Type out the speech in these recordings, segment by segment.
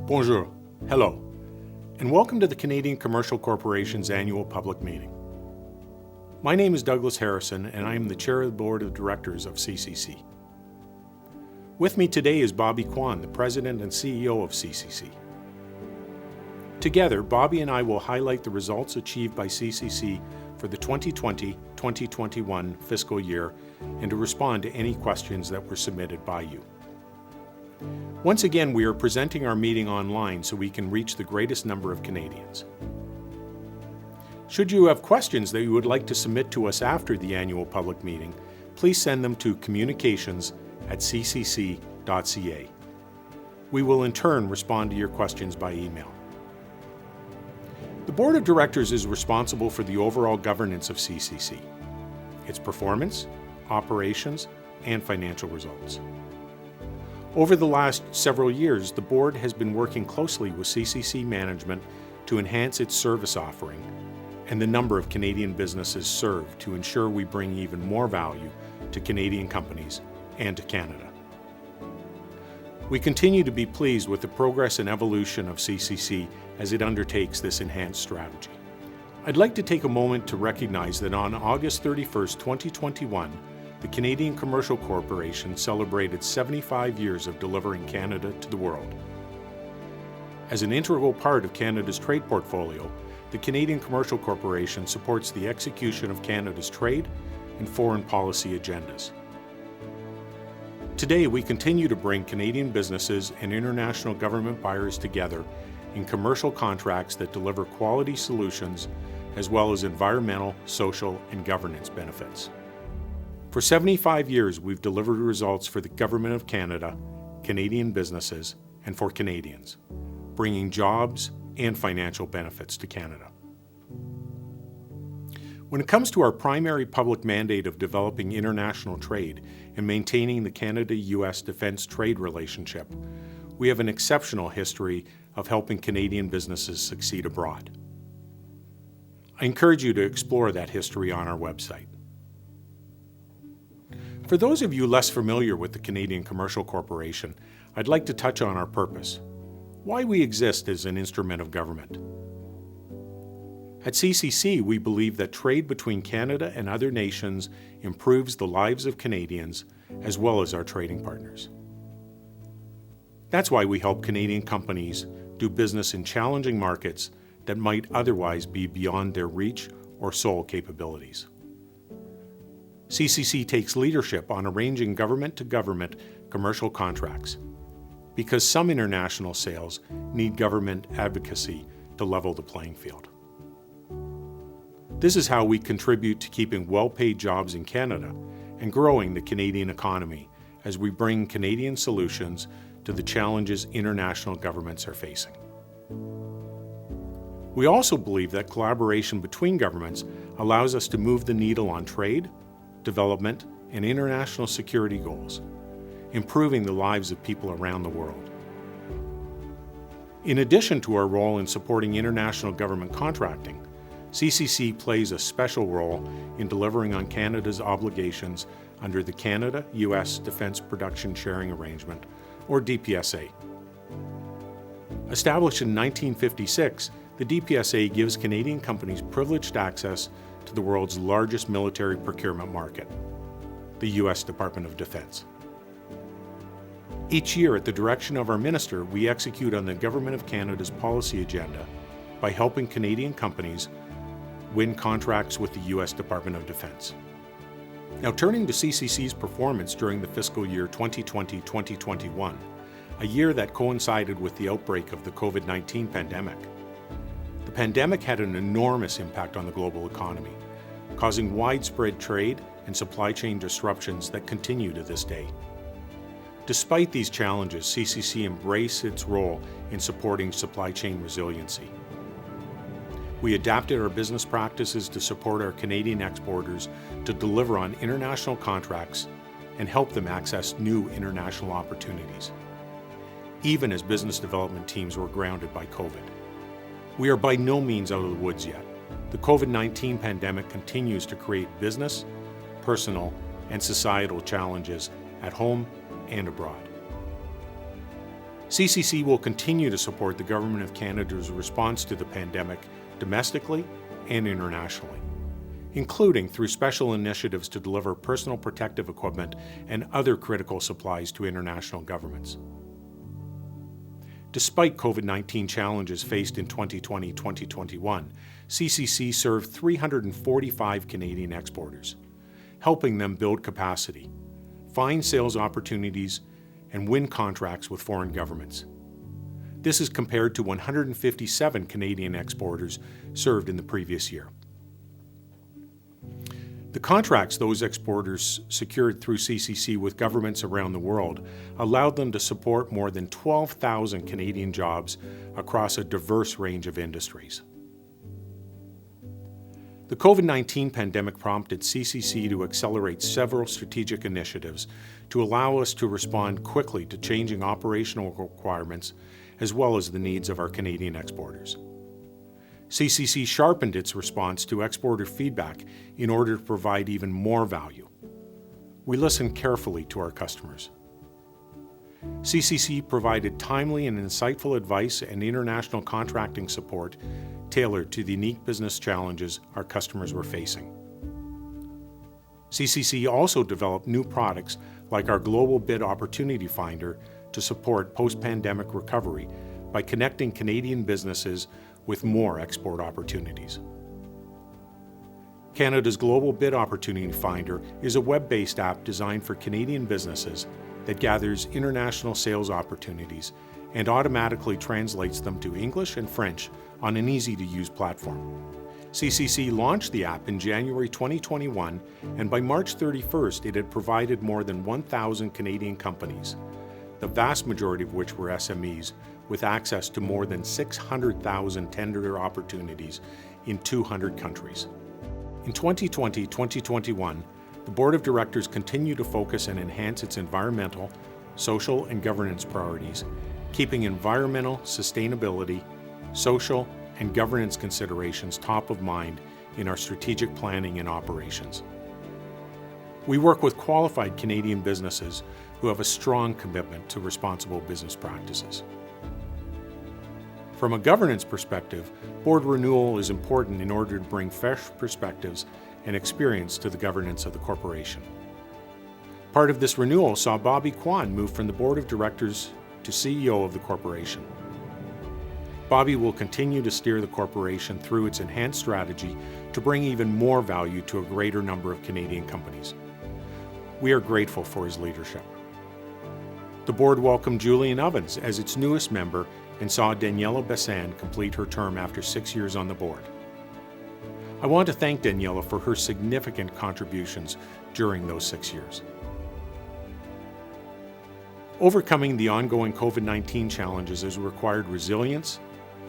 Bonjour, hello, and welcome to the Canadian Commercial Corporation's annual public meeting. My name is Douglas Harrison, and I am the Chair of the Board of Directors of CCC. With me today is Bobby Kwan, the President and CEO of CCC. Together, Bobby and I will highlight the results achieved by CCC for the 2020-2021 fiscal year and to respond to any questions that were submitted by you. Once again, we are presenting our meeting online so we can reach the greatest number of Canadians. Should you have questions that you would like to submit to us after the annual public meeting, please send them to communications@ccc.ca. We will in turn respond to your questions by email. The Board of Directors is responsible for the overall governance of CCC, its performance, operations, and financial results. Over the last several years, the Board has been working closely with CCC management to enhance its service offering and the number of Canadian businesses served to ensure we bring even more value to Canadian companies and to Canada. We continue to be pleased with the progress and evolution of CCC as it undertakes this enhanced strategy. I'd like to take a moment to recognize that on August 31st, 2021, the Canadian Commercial Corporation celebrated 75 years of delivering Canada to the world. As an integral part of Canada's trade portfolio, the Canadian Commercial Corporation supports the execution of Canada's trade and foreign policy agendas. Today, we continue to bring Canadian businesses and international government buyers together in commercial contracts that deliver quality solutions as well as environmental, social, and governance benefits. For 75 years, we've delivered results for the Government of Canada, Canadian businesses, and for Canadians, bringing jobs and financial benefits to Canada. When it comes to our primary public mandate of developing international trade and maintaining the Canada-US defense trade relationship, we have an exceptional history of helping Canadian businesses succeed abroad. I encourage you to explore that history on our website. For those of you less familiar with the Canadian Commercial Corporation, I'd like to touch on our purpose, why we exist as an instrument of government. At CCC, we believe that trade between Canada and other nations improves the lives of Canadians as well as our trading partners. That's why we help Canadian companies do business in challenging markets that might otherwise be beyond their reach or sole capabilities. CCC takes leadership on arranging government-to-government commercial contracts because some international sales need government advocacy to level the playing field. This is how we contribute to keeping well-paid jobs in Canada and growing the Canadian economy as we bring Canadian solutions to the challenges international governments are facing. We also believe that collaboration between governments allows us to move the needle on trade, development, and international security goals, improving the lives of people around the world. In addition to our role in supporting international government contracting, CCC plays a special role in delivering on Canada's obligations under the Canada-US Defence Production Sharing Arrangement, or DPSA. Established in 1956, the DPSA gives Canadian companies privileged access to the world's largest military procurement market, the US Department of Defense. Each year, at the direction of our minister, we execute on the Government of Canada's policy agenda by helping Canadian companies win contracts with the US Department of Defense. Now, turning to CCC's performance during the fiscal year 2020-2021, a year that coincided with the outbreak of the COVID-19 pandemic. The pandemic had an enormous impact on the global economy, causing widespread trade and supply chain disruptions that continue to this day. Despite these challenges, CCC embraced its role in supporting supply chain resiliency. We adapted our business practices to support our Canadian exporters to deliver on international contracts and help them access new international opportunities, even as business development teams were grounded by COVID. We are by no means out of the woods yet. The COVID-19 pandemic continues to create business, personal, and societal challenges at home and abroad. CCC will continue to support the Government of Canada's response to the pandemic domestically and internationally, including through special initiatives to deliver personal protective equipment and other critical supplies to international governments. Despite COVID-19 challenges faced in 2020-2021, CCC served 345 Canadian exporters, helping them build capacity, find sales opportunities, and win contracts with foreign governments. This is compared to 157 Canadian exporters served in the previous year. The contracts those exporters secured through CCC with governments around the world allowed them to support more than 12,000 Canadian jobs across a diverse range of industries. The COVID-19 pandemic prompted CCC to accelerate several strategic initiatives to allow us to respond quickly to changing operational requirements as well as the needs of our Canadian exporters. CCC sharpened its response to exporter feedback in order to provide even more value. We listened carefully to our customers. CCC provided timely and insightful advice and international contracting support tailored to the unique business challenges our customers were facing. CCC also developed new products like our Global Bid Opportunity Finder to support post-pandemic recovery by connecting Canadian businesses with more export opportunities. Canada's Global Bid Opportunity Finder is a web-based app designed for Canadian businesses that gathers international sales opportunities and automatically translates them to English and French on an easy-to-use platform. CCC launched the app in January 2021, and by March 31st, it had provided more than 1,000 Canadian companies, the vast majority of which were SMEs, with access to more than 600,000 tender opportunities in 200 countries. In 2020-2021, the Board of Directors continued to focus and enhance its environmental, social, and governance priorities, keeping environmental, sustainability, social, and governance considerations top of mind in our strategic planning and operations. We work with qualified Canadian businesses who have a strong commitment to responsible business practices. From a governance perspective, board renewal is important in order to bring fresh perspectives and experience to the governance of the corporation. Part of this renewal saw Bobby Kwan move from the Board of Directors to CEO of the corporation. Bobby will continue to steer the corporation through its enhanced strategy to bring even more value to a greater number of Canadian companies. We are grateful for his leadership. The board welcomed Julian Ovens as its newest member and saw Daniela Bessan complete her term after 6 years on the board. I want to thank Daniela for her significant contributions during those 6 years. Overcoming the ongoing COVID-19 challenges has required resilience,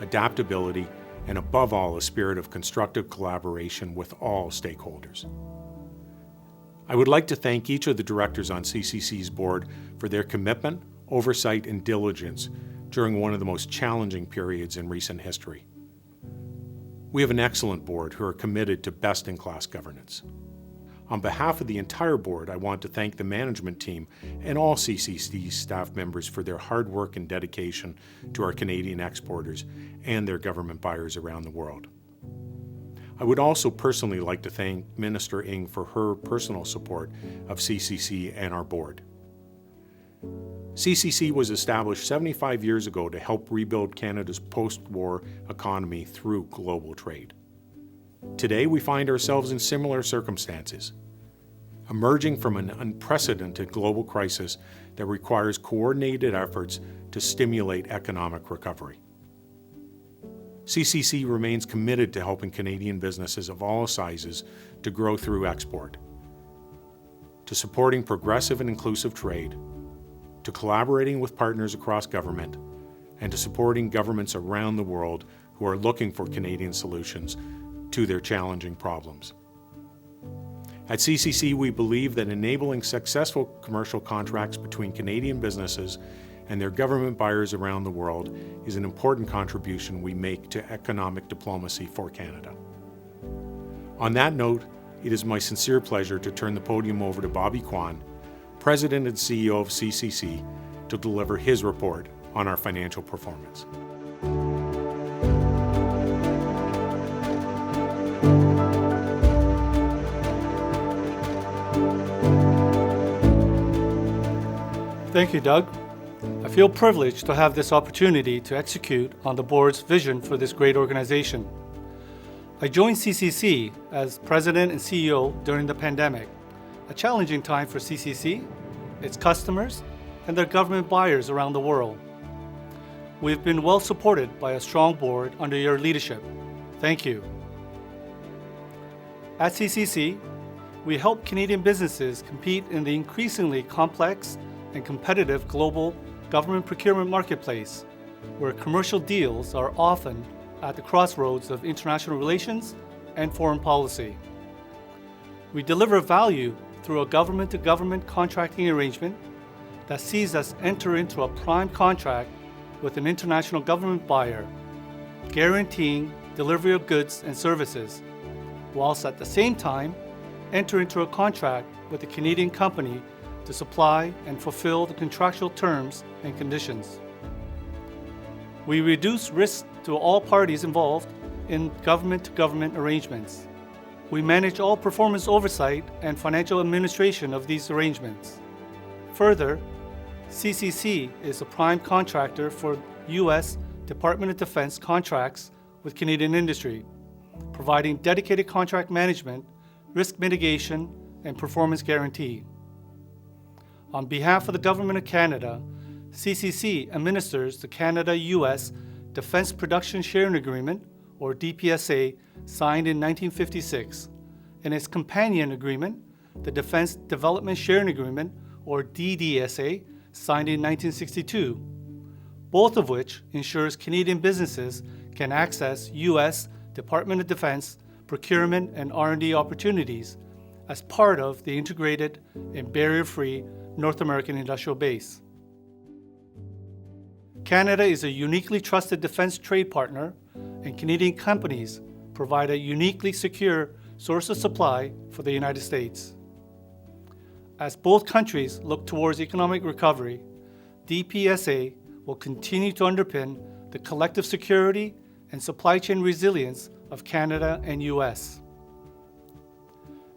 adaptability, and above all, a spirit of constructive collaboration with all stakeholders. I would like to thank each of the directors on CCC's board for their commitment, oversight, and diligence during one of the most challenging periods in recent history. We have an excellent board who are committed to best-in-class governance. On behalf of the entire board, I want to thank the management team and all CCC staff members for their hard work and dedication to our Canadian exporters and their government buyers around the world. I would also personally like to thank Minister Ng for her personal support of CCC and our board. CCC was established 75 years ago to help rebuild Canada's post-war economy through global trade. Today, we find ourselves in similar circumstances, emerging from an unprecedented global crisis that requires coordinated efforts to stimulate economic recovery. CCC remains committed to helping Canadian businesses of all sizes to grow through export, to supporting progressive and inclusive trade, to collaborating with partners across government, and to supporting governments around the world who are looking for Canadian solutions to their challenging problems. At CCC, we believe that enabling successful commercial contracts between Canadian businesses and their government buyers around the world is an important contribution we make to economic diplomacy for Canada. On that note, it is my sincere pleasure to turn the podium over to Bobby Kwan, President and CEO of CCC, to deliver his report on our financial performance. Thank you, Doug. I feel privileged to have this opportunity to execute on the board's vision for this great organization. I joined CCC as President and CEO during the pandemic, a challenging time for CCC, its customers, and their government buyers around the world. We've been well supported by a strong board under your leadership. Thank you. At CCC, we help Canadian businesses compete in the increasingly complex and competitive global government procurement marketplace, where commercial deals are often at the crossroads of international relations and foreign policy. We deliver value through a government-to-government contracting arrangement that sees us enter into a prime contract with an international government buyer, guaranteeing delivery of goods and services, whilst at the same time enter into a contract with a Canadian company to supply and fulfill the contractual terms and conditions. We reduce risk to all parties involved in government-to-government arrangements. We manage all performance oversight and financial administration of these arrangements. Further, CCC is a prime contractor for U.S. Department of Defense contracts with Canadian industry, providing dedicated contract management, risk mitigation, and performance guarantee. On behalf of the Government of Canada, CCC administers the Canada-U.S. Defense Production Sharing Agreement, or DPSA, signed in 1956, and its companion agreement, the Defense Development Sharing Agreement, or DDSA, signed in 1962, both of which ensures Canadian businesses can access U.S. Department of Defense procurement and R&D opportunities as part of the integrated and barrier-free North American industrial base. Canada is a uniquely trusted defense trade partner, and Canadian companies provide a uniquely secure source of supply for the United States. As both countries look towards economic recovery, DPSA will continue to underpin the collective security and supply chain resilience of Canada and U.S.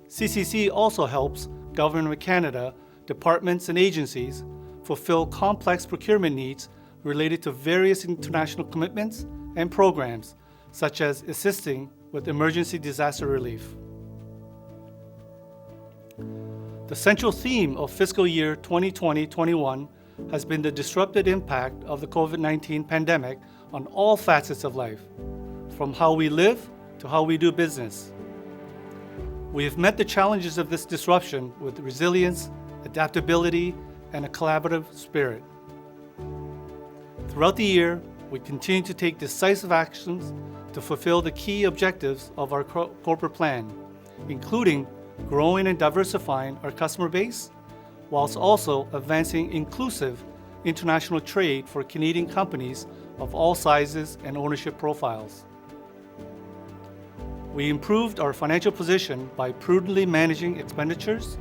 CCC also helps Government of Canada departments and agencies fulfill complex procurement needs related to various international commitments and programs, such as assisting with emergency disaster relief. The central theme of fiscal year 2020-21 has been the disrupted impact of the COVID-19 pandemic on all facets of life, from how we live to how we do business. We have met the challenges of this disruption with resilience, adaptability, and a collaborative spirit. Throughout the year, we continue to take decisive actions to fulfill the key objectives of our corporate plan, including growing and diversifying our customer base, whilst also advancing inclusive international trade for Canadian companies of all sizes and ownership profiles. We improved our financial position by prudently managing expenditures,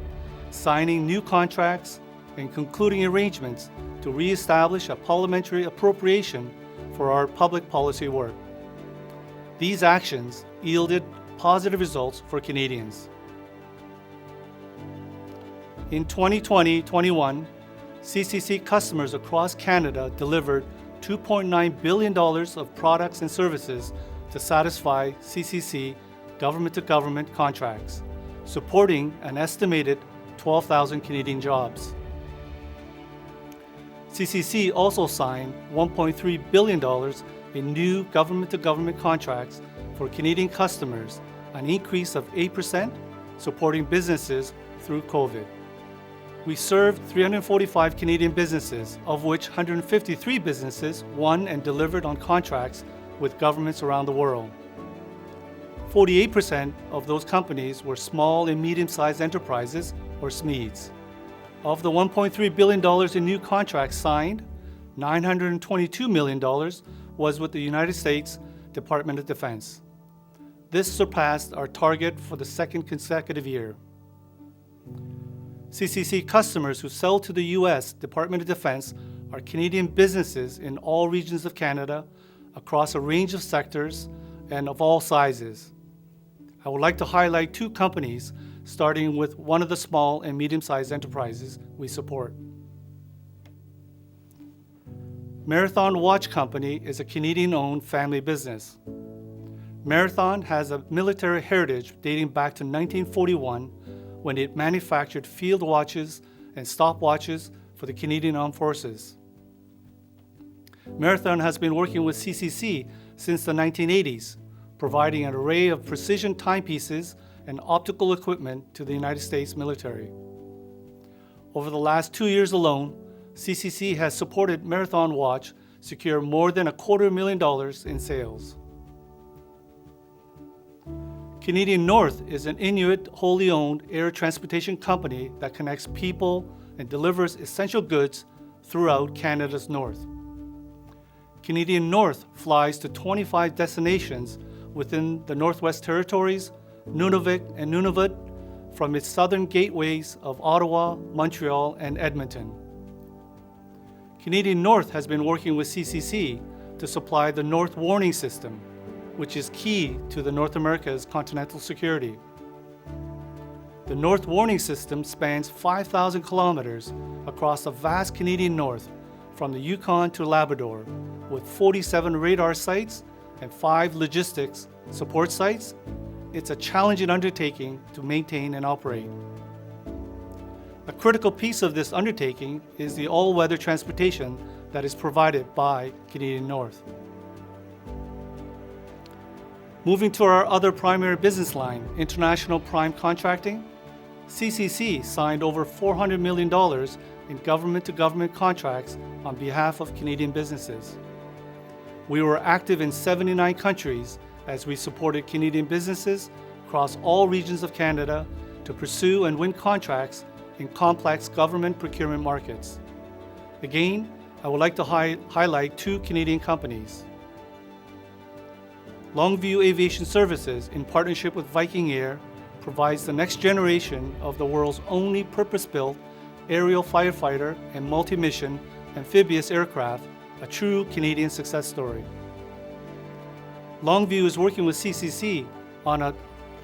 signing new contracts, and concluding arrangements to re-establish a parliamentary appropriation for our public policy work. These actions yielded positive results for Canadians. In 2020-21, CCC customers across Canada delivered $2.9 billion of products and services to satisfy CCC government-to-government contracts, supporting an estimated 12,000 Canadian jobs. CCC also signed $1.3 billion in new government-to-government contracts for Canadian customers, an increase of 8%, supporting businesses through COVID. We served 345 Canadian businesses, of which 153 businesses won and delivered on contracts with governments around the world. 48% of those companies were small and medium-sized enterprises, or SMEs. Of the $1.3 billion in new contracts signed, $922 million was with the United States Department of Defense. This surpassed our target for the second consecutive year. CCC customers who sell to the U.S. Department of Defense are Canadian businesses in all regions of Canada, across a range of sectors and of all sizes. I would like to highlight two companies, starting with one of the small and medium-sized enterprises we support. Marathon Watch Company is a Canadian-owned family business. Marathon has a military heritage dating back to 1941, when it manufactured field watches and stopwatches for the Canadian Armed Forces. Marathon has been working with CCC since the 1980s, providing an array of precision timepieces and optical equipment to the United States military. Over the last 2 years alone, CCC has supported Marathon Watch secure more than $250,000 in sales. Canadian North is an Inuit wholly owned air transportation company that connects people and delivers essential goods throughout Canada's north. Canadian North flies to 25 destinations within the Northwest Territories, Nunavut, and Nunavut from its southern gateways of Ottawa, Montreal, and Edmonton. Canadian North has been working with CCC to supply the North Warning System, which is key to the North America's continental security. The North Warning System spans 5,000 kilometers across the vast Canadian North, from the Yukon to Labrador, with 47 radar sites and 5 logistics support sites. It's a challenging undertaking to maintain and operate. A critical piece of this undertaking is the all-weather transportation that is provided by Canadian North. Moving to our other primary business line, International Prime Contracting, CCC signed over $400 million in government-to-government contracts on behalf of Canadian businesses. We were active in 79 countries as we supported Canadian businesses across all regions of Canada to pursue and win contracts in complex government procurement markets. Again, I would like to highlight two Canadian companies. Longview Aviation Services, in partnership with Viking Air, provides the next generation of the world's only purpose-built aerial firefighter and multi-mission amphibious aircraft, a true Canadian success story. Longview is working with CCC on a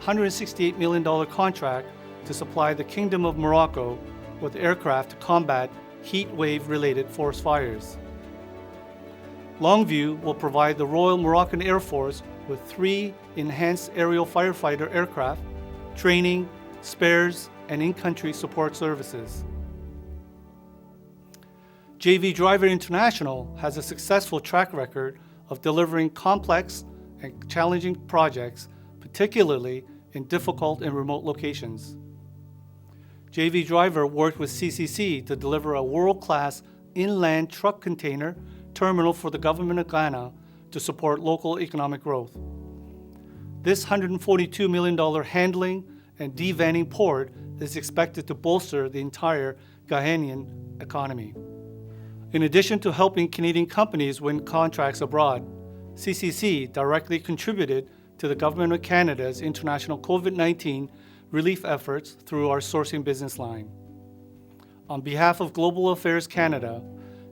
$168 million contract to supply the Kingdom of Morocco with aircraft to combat heat wave-related forest fires. Longview will provide the Royal Moroccan Air Force with 3 enhanced aerial firefighter aircraft, training, spares, and in-country support services. JV Driver International has a successful track record of delivering complex and challenging projects, particularly in difficult and remote locations. JV Driver worked with CCC to deliver a world-class inland truck container terminal for the government of Ghana to support local economic growth. This $142 million handling and devanning port is expected to bolster the entire Ghanaian economy. In addition to helping Canadian companies win contracts abroad, CCC directly contributed to the Government of Canada's international COVID-19 relief efforts through our sourcing business line. On behalf of Global Affairs Canada,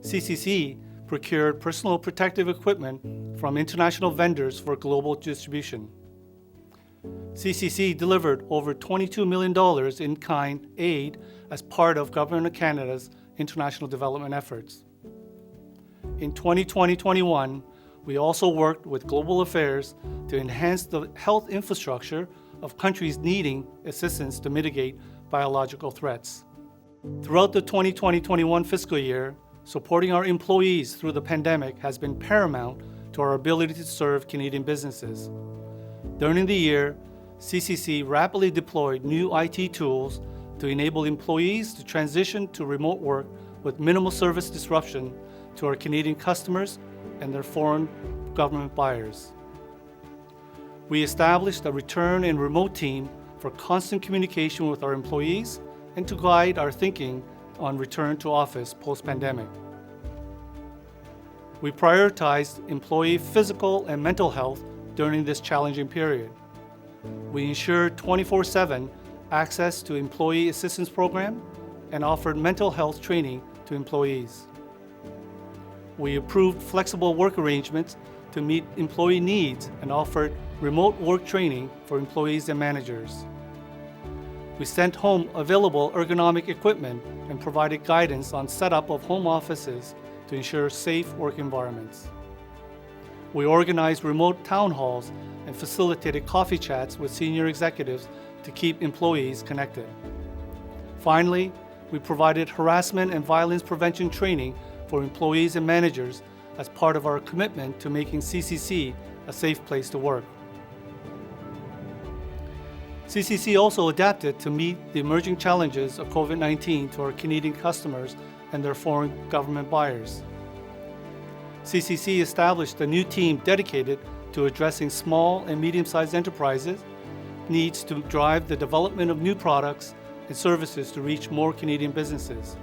CCC procured personal protective equipment from international vendors for global distribution. CCC delivered over $22 million in-kind aid as part of Government of Canada's international development efforts. In 2020-21, we also worked with Global Affairs to enhance the health infrastructure of countries needing assistance to mitigate biological threats. Throughout the 2020-21 fiscal year, supporting our employees through the pandemic has been paramount to our ability to serve Canadian businesses. During the year, CCC rapidly deployed new IT tools to enable employees to transition to remote work with minimal service disruption to our Canadian customers and their foreign government buyers. We established a return and remote team for constant communication with our employees and to guide our thinking on return to office post-pandemic. We prioritized employee physical and mental health during this challenging period. We ensured 24/7 access to employee assistance program and offered mental health training to employees. We approved flexible work arrangements to meet employee needs and offered remote work training for employees and managers. We sent home available ergonomic equipment and provided guidance on setup of home offices to ensure safe work environments. We organized remote town halls and facilitated coffee chats with senior executives to keep employees connected. Finally, we provided harassment and violence prevention training for employees and managers as part of our commitment to making CCC a safe place to work. CCC also adapted to meet the emerging challenges of COVID-19 to our Canadian customers and their foreign government buyers. CCC established a new team dedicated to addressing small and medium-sized enterprises' needs to drive the development of new products and services to reach more Canadian businesses.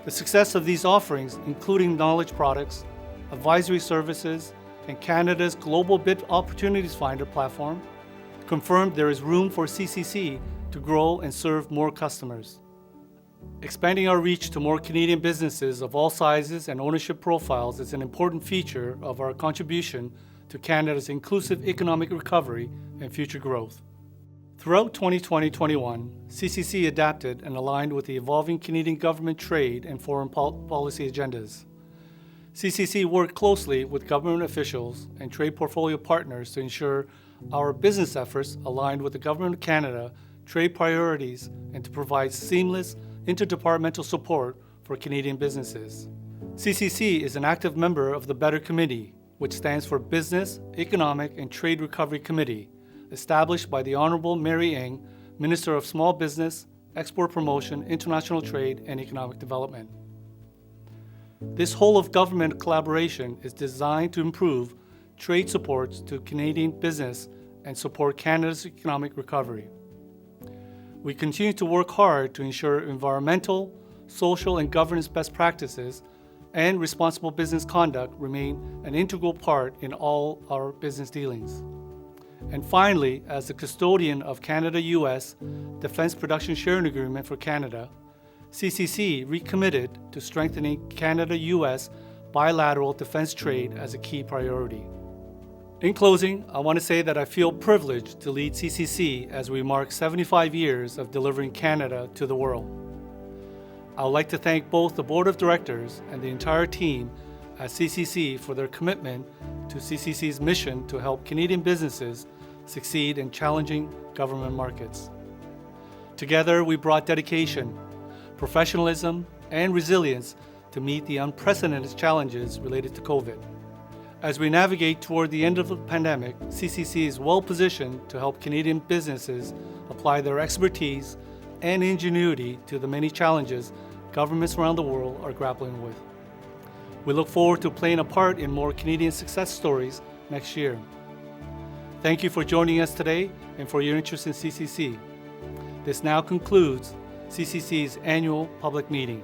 The success of these offerings, including knowledge products, advisory services, and Canada's Global Bid Opportunities Finder platform, confirmed there is room for CCC to grow and serve more customers. Expanding our reach to more Canadian businesses of all sizes and ownership profiles is an important feature of our contribution to Canada's inclusive economic recovery and future growth. Throughout 2020-21, CCC adapted and aligned with the evolving Canadian government trade and foreign policy agendas. CCC worked closely with government officials and trade portfolio partners to ensure our business efforts aligned with the Government of Canada trade priorities and to provide seamless interdepartmental support for Canadian businesses. CCC is an active member of the Better Committee, which stands for Business, Economic and Trade Recovery Committee, established by the Honourable Mary Ng, Minister of Small Business, Export Promotion, International Trade and Economic Development. This whole-of-government collaboration is designed to improve trade supports to Canadian business and support Canada's economic recovery. We continue to work hard to ensure environmental, social, and governance best practices and responsible business conduct remain an integral part in all our business dealings. And finally, as the custodian of Canada-US Defence Production Sharing Agreement for Canada, CCC recommitted to strengthening Canada-US bilateral defense trade as a key priority. In closing, I want to say that I feel privileged to lead CCC as we mark 75 years of delivering Canada to the world. I would like to thank both the Board of Directors and the entire team at CCC for their commitment to CCC's mission to help Canadian businesses succeed in challenging government markets. Together, we brought dedication, professionalism, and resilience to meet the unprecedented challenges related to COVID. As we navigate toward the end of the pandemic, CCC is well positioned to help Canadian businesses apply their expertise and ingenuity to the many challenges governments around the world are grappling with. We look forward to playing a part in more Canadian success stories next year. Thank you for joining us today and for your interest in CCC. This now concludes CCC's annual public meeting.